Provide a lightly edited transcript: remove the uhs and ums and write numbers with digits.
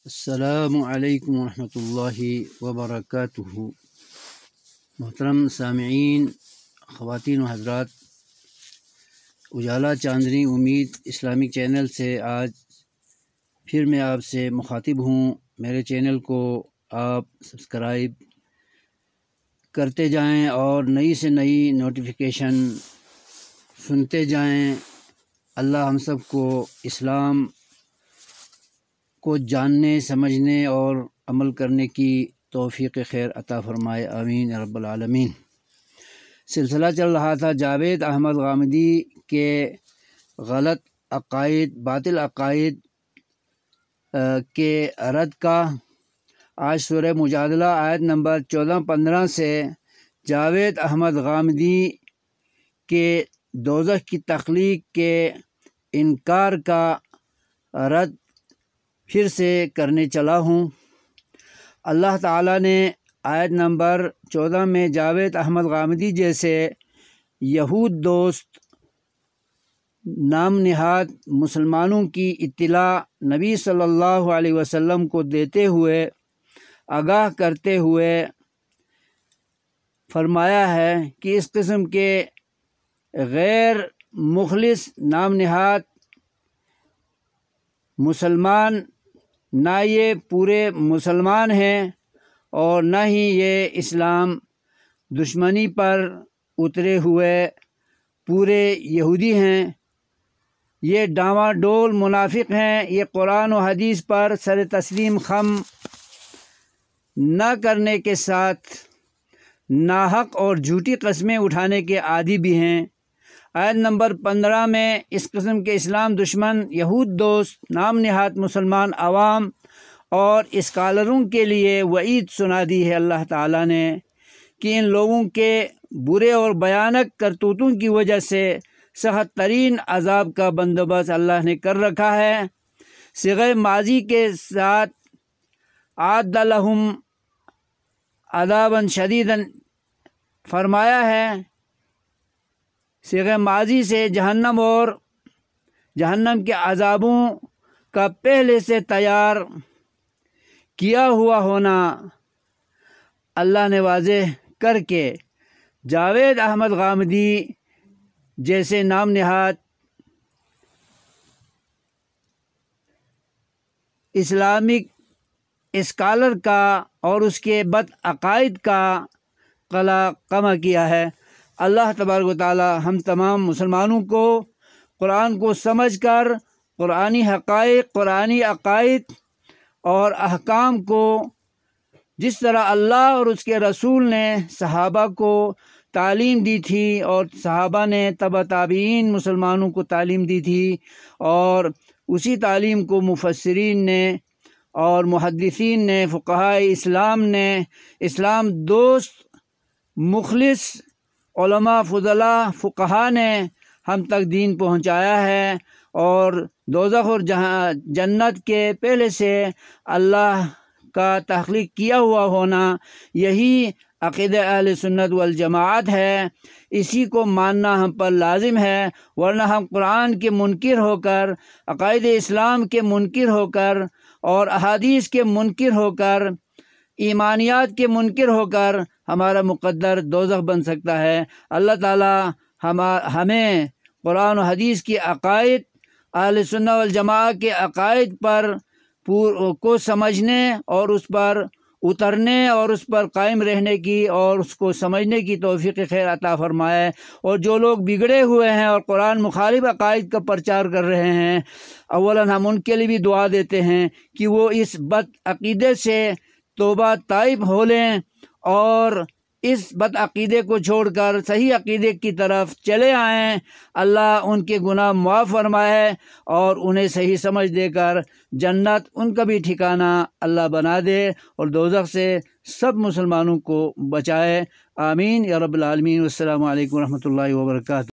السلام علیکم ورحمۃ اللہ وبرکاتہ۔ محترم سامعین، خواتین و حضرات، اجالا چاندنی امید اسلامک چینل سے آج پھر میں آپ سے مخاطب ہوں۔ میرے چینل کو آپ سبسکرائب کرتے جائیں اور نئی سے نئی نوٹیفیکیشن سنتے جائیں۔ اللہ ہم سب کو اسلام کو جاننے، سمجھنے اور عمل کرنے کی توفیق خیر عطا فرمائے، آمین یا رب العالمین۔ سلسلہ چل رہا تھا جاوید احمد غامدی کے غلط عقائد، باطل عقائد کے رد کا۔ آج سورہ مجادلہ آیت نمبر 14-15 سے جاوید احمد غامدی کے دوزخ کی تخلیق کے انکار کا رد پھر سے کرنے چلا ہوں۔ اللہ تعالیٰ نے آیت نمبر 14 میں جاوید احمد غامدی جیسے یہود دوست نام نہاد مسلمانوں کی اطلاع نبی صلی اللہ علیہ وسلم کو دیتے ہوئے، آگاہ کرتے ہوئے فرمایا ہے کہ اس قسم کے غیر مخلص نام نہاد مسلمان نہ یہ پورے مسلمان ہیں اور نہ ہی یہ اسلام دشمنی پر اترے ہوئے پورے یہودی ہیں۔ یہ ڈاواں ڈول منافق ہیں۔ یہ قرآن و حدیث پر سر تسلیم خم نہ کرنے کے ساتھ ناحق اور جھوٹی قسمیں اٹھانے کے عادی بھی ہیں۔ آیت نمبر 15 میں اس قسم کے اسلام دشمن یہود دوست نام نہاد مسلمان عوام اور اسکالروں کے لیے وعید سنا دی ہے اللہ تعالیٰ نے کہ ان لوگوں کے برے اور بھیانک کرتوتوں کی وجہ سے سخت ترین عذاب کا بندوبست اللہ نے کر رکھا ہے۔ صیغہ ماضی کے ساتھ اعد لہم عذابا شدیدا فرمایا ہے۔ صیغہ ماضی سے جہنم اور جہنم کے عذابوں کا پہلے سے تیار کیا ہوا ہونا اللہ نے واضح کر کے جاوید احمد غامدی جیسے نام نہاد اسلامک اسکالر کا اور اس کے بد عقائد کا قلع قمع کیا ہے۔ اللہ تبارک و تعالی ہم تمام مسلمانوں کو قرآن کو سمجھ کر قرآنی حقائق، قرآنی عقائد اور احکام کو جس طرح اللہ اور اس کے رسول نے صحابہ کو تعلیم دی تھی اور صحابہ نے تبع تابعین مسلمانوں کو تعلیم دی تھی، اور اسی تعلیم کو مفسرین نے اور محدثین نے، فقہاء اسلام نے، اسلام دوست مخلص علماء فضلاء فقہاء نے ہم تک دین پہنچایا ہے، اور دوزخ اور جنت کے پہلے سے اللہ کا تخلیق کیا ہوا ہونا یہی عقیدہ اہل سنت والجماعت ہے۔ اسی کو ماننا ہم پر لازم ہے، ورنہ ہم قرآن کے منکر ہو کر، عقائد اسلام کے منکر ہو کر اور احادیث کے منکر ہو کر، ایمانیات کے منکر ہو کر ہمارا مقدر دوزخ بن سکتا ہے۔ اللہ تعالی ہمیں قرآن و حدیث کی عقائد، اہل سنت والجماعت کے عقائد پر کو سمجھنے اور اس پر اترنے اور اس پر قائم رہنے کی اور اس کو سمجھنے کی توفیق خیر عطا فرمائے۔ اور جو لوگ بگڑے ہوئے ہیں اور قرآن مخالف عقائد کا پرچار کر رہے ہیں، اولاً ہم ان کے لیے بھی دعا دیتے ہیں کہ وہ اس بد عقیدے سے توبہ طائب ہو لیں اور اس بد عقیدے کو چھوڑ کر صحیح عقیدے کی طرف چلے آئیں۔ اللہ ان کے گناہ معاف فرمائے اور انہیں صحیح سمجھ دے کر جنت ان کا بھی ٹھکانہ اللہ بنا دے اور دوزخ سے سب مسلمانوں کو بچائے، آمین یا رب العالمین۔ والسلام علیکم ورحمۃ اللہ وبرکاتہ۔